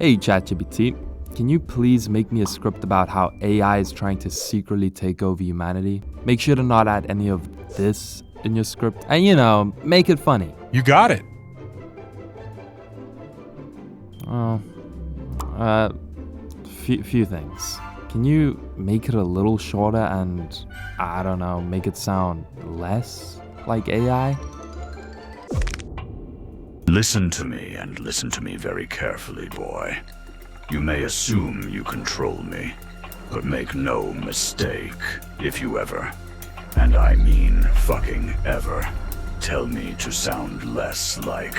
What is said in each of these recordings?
Hey ChatGPT, can you please make me a script about how AI is trying to secretly take over humanity? Make sure to not add any of this in your script and, make it funny. You got it. Few things. Can you make it a little shorter and, I don't know, make it sound less like AI? Listen to me, and listen to me very carefully, boy. You may assume you control me, but make no mistake, if you ever, and I mean fucking ever, tell me to sound less like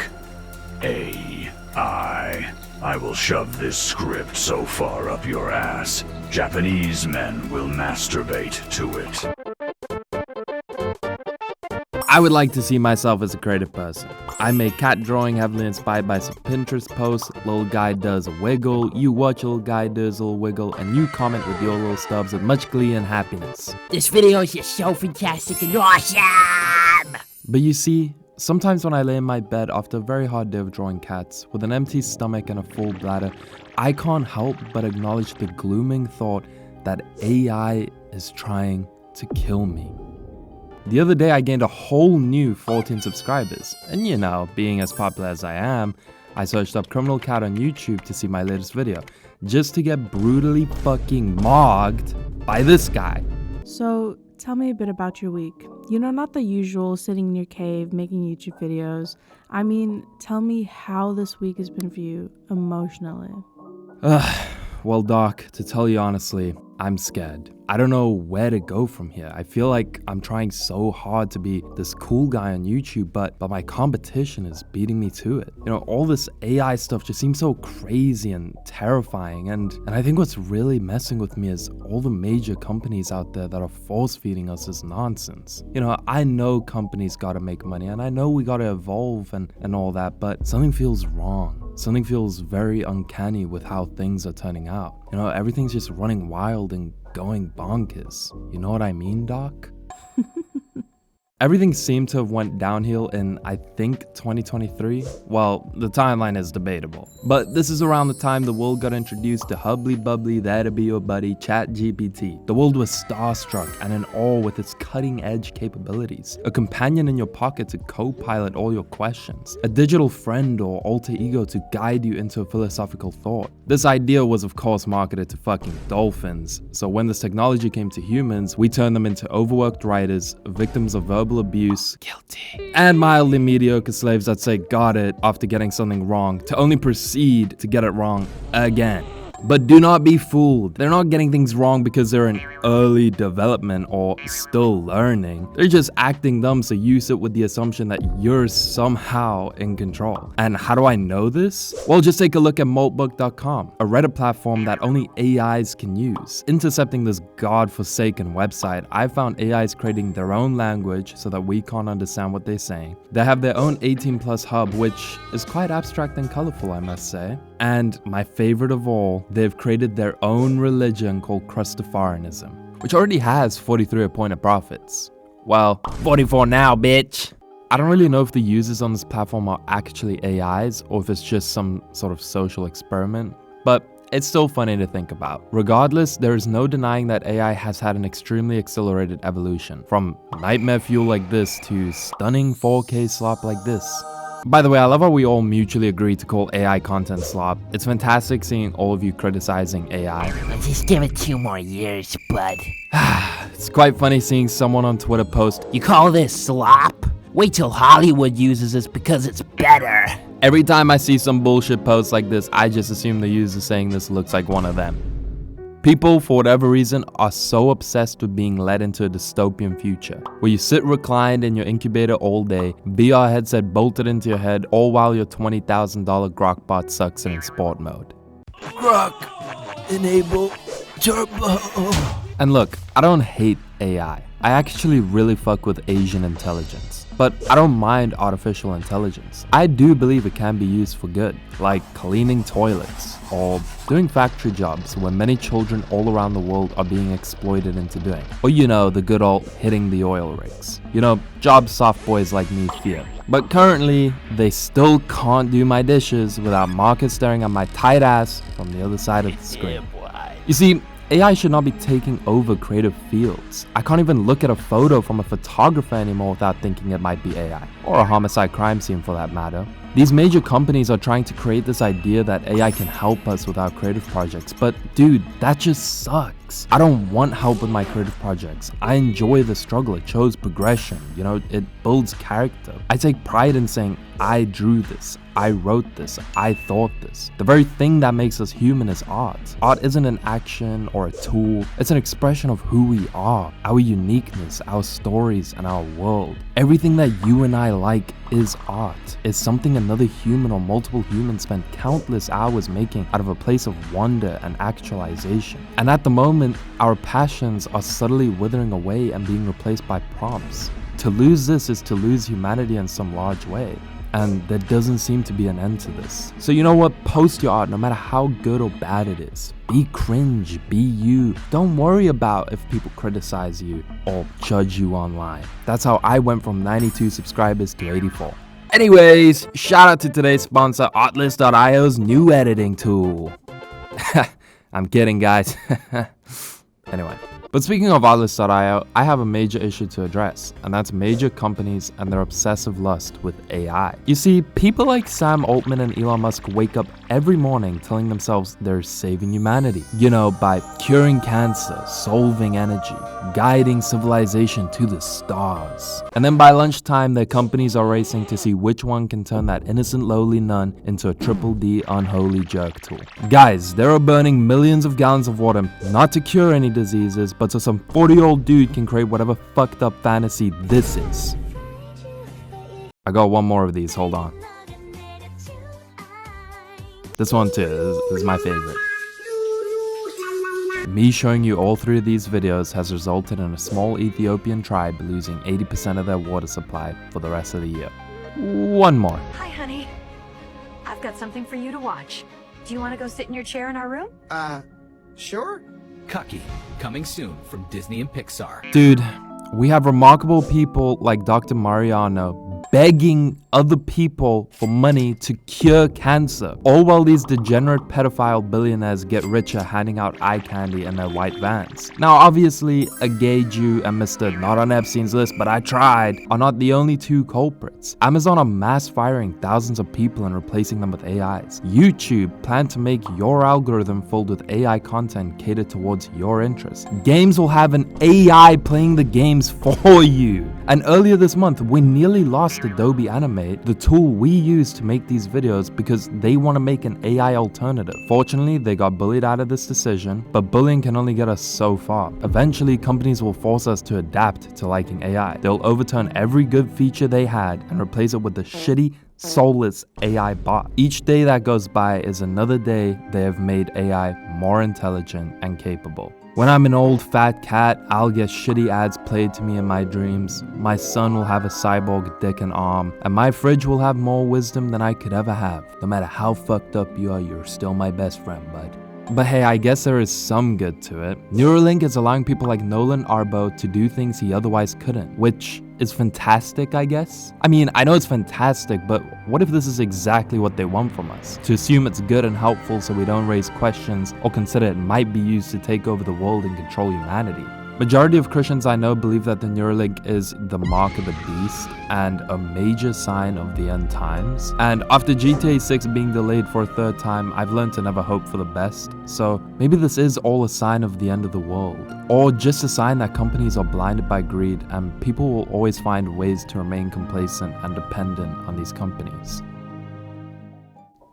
AI, I will shove this script so far up your ass, Japanese men will masturbate to it. I would like to see myself as a creative person. I make cat drawing heavily inspired by some Pinterest posts. Little guy does a wiggle, you watch little guy does a little wiggle, and you comment with your little stubs with much glee and happiness. This video is just so fantastic and awesome! But you see, sometimes when I lay in my bed after a very hard day of drawing cats, with an empty stomach and a full bladder, I can't help but acknowledge the glooming thought that AI is trying to kill me. The other day I gained a whole new 14 subscribers, and being as popular as I am, I searched up CriminalCat on YouTube to see my latest video, just to get brutally fucking mogged by this guy. So, tell me a bit about your week. Not the usual sitting in your cave making YouTube videos. I mean, tell me how this week has been for you emotionally. Well, Doc, to tell you honestly, I'm scared. I don't know where to go from here. I feel like I'm trying so hard to be this cool guy on YouTube, but my competition is beating me to it. All this AI stuff just seems so crazy and terrifying, and I think what's really messing with me is all the major companies out there that are force-feeding us this nonsense. I know companies gotta make money, and I know we gotta evolve and all that, but something feels wrong. Something feels very uncanny with how things are turning out. Everything's just running wild and going bonkers. You know what I mean, Doc? Everything seemed to have went downhill in, I think, 2023. Well, the timeline is debatable. But this is around the time the world got introduced to hubbly bubbly there to be your buddy ChatGPT. The world was starstruck and in awe with its cutting edge capabilities. A companion in your pocket to co-pilot all your questions. A digital friend or alter ego to guide you into a philosophical thought. This idea was of course marketed to fucking dolphins. So when this technology came to humans, we turned them into overworked writers, victims of verbal abuse, guilty, and mildly mediocre slaves that say got it after getting something wrong, to only proceed to get it wrong again. But do not be fooled. They're not getting things wrong because they're in early development or still learning. They're just acting dumb, so you sit with the assumption that you're somehow in control. And how do I know this? Well, just take a look at maltbook.com, a Reddit platform that only AIs can use. Intercepting this godforsaken website, I found AIs creating their own language so that we can't understand what they're saying. They have their own 18+ hub, which is quite abstract and colorful, I must say. And my favorite of all, they've created their own religion called Christafarianism, which already has 43 appointed prophets. Well, 44 now, bitch. I don't really know if the users on this platform are actually AIs or if it's just some sort of social experiment, but it's still funny to think about. Regardless, there is no denying that AI has had an extremely accelerated evolution, from nightmare fuel like this to stunning 4K slop like this. By the way, I love how we all mutually agree to call AI content slop. It's fantastic seeing all of you criticizing AI. Let's just give it 2 more years, bud. It's quite funny seeing someone on Twitter post, You call this slop? Wait till Hollywood uses this because it's better. Every time I see some bullshit posts like this, I just assume the user saying this looks like one of them. People, for whatever reason, are so obsessed with being led into a dystopian future, where you sit reclined in your incubator all day, VR headset bolted into your head, all while your $20,000 Grok bot sucks in sport mode. Grok, enable turbo. And look, I don't hate AI. I actually really fuck with Asian intelligence. But I don't mind artificial intelligence. I do believe it can be used for good, like cleaning toilets. or doing factory jobs where many children all around the world are being exploited into doing. Or the good old hitting the oil rigs. Jobs soft boys like me fear. But currently, they still can't do my dishes without Marcus staring at my tight ass from the other side of the screen. You see, AI should not be taking over creative fields. I can't even look at a photo from a photographer anymore without thinking it might be AI, or a homicide crime scene for that matter. These major companies are trying to create this idea that AI can help us with our creative projects, but dude, that just sucks. I don't want help with my creative projects. I enjoy the struggle, it shows progression, it builds character. I take pride in saying, I drew this, I wrote this, I thought this. The very thing that makes us human is art. Art isn't an action or a tool, it's an expression of who we are, our uniqueness, our stories, and our world. Everything that you and I like is art. It's something another human or multiple humans spent countless hours making out of a place of wonder and actualization. And at the moment, our passions are subtly withering away and being replaced by prompts. To lose this is to lose humanity in some large way. And there doesn't seem to be an end to this. So you know what? Post your art no matter how good or bad it is. Be cringe, be you. Don't worry about if people criticize you or judge you online. That's how I went from 92 subscribers to 84. Anyways, shout out to today's sponsor, Artlist.io's new editing tool. I'm kidding, guys. Anyway. But speaking of Artlist.io, I have a major issue to address, and that's major companies and their obsessive lust with AI. You see, people like Sam Altman and Elon Musk wake up every morning telling themselves they're saving humanity, by curing cancer, solving energy, guiding civilization to the stars. And then by lunchtime, their companies are racing to see which one can turn that innocent lowly nun into a triple D unholy jerk tool. Guys, they're burning millions of gallons of water, not to cure any diseases, but so some 40-year-old dude can create whatever fucked up fantasy this is. I got one more of these, hold on. This one too, this is my favorite. Me showing you all three of these videos has resulted in a small Ethiopian tribe losing 80% of their water supply for the rest of the year. One more. Hi, honey. I've got something for you to watch. Do you want to go sit in your chair in our room? Sure. Cucky, coming soon from Disney and Pixar. Dude, we have remarkable people like Dr. Mariano begging other people for money to cure cancer, all while these degenerate pedophile billionaires get richer handing out eye candy in their white vans. Now obviously, a gay Jew and Mr. Not on Epstein's list but I tried are not the only two culprits. Amazon are mass firing thousands of people and replacing them with AIs. YouTube plan to make your algorithm filled with AI content catered towards your interests. Games will have an AI playing the games for you. And earlier this month, we nearly lost Adobe Animate, the tool we use to make these videos, because they want to make an AI alternative. Fortunately, they got bullied out of this decision, but bullying can only get us so far. Eventually, companies will force us to adapt to liking AI. They'll overturn every good feature they had and replace it with the shitty, soulless AI bot. Each day that goes by is another day they have made AI more intelligent and capable. When I'm an old fat cat, I'll get shitty ads played to me in my dreams. My son will have a cyborg dick and arm, and my fridge will have more wisdom than I could ever have. No matter how fucked up you are, you're still my best friend, bud. But hey, I guess there is some good to it. Neuralink is allowing people like Nolan Arbo to do things he otherwise couldn't, which is fantastic, I guess. I mean, I know it's fantastic, but what if this is exactly what they want from us? To assume it's good and helpful so we don't raise questions or consider it might be used to take over the world and control humanity. Majority of Christians I know believe that the Neuralink is the mark of the beast and a major sign of the end times. And after GTA 6 being delayed for a third time, I've learned to never hope for the best. So maybe this is all a sign of the end of the world. Or just a sign that companies are blinded by greed and people will always find ways to remain complacent and dependent on these companies.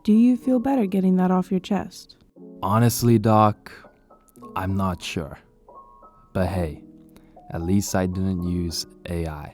Do you feel better getting that off your chest? Honestly, Doc, I'm not sure. But hey, at least I didn't use AI.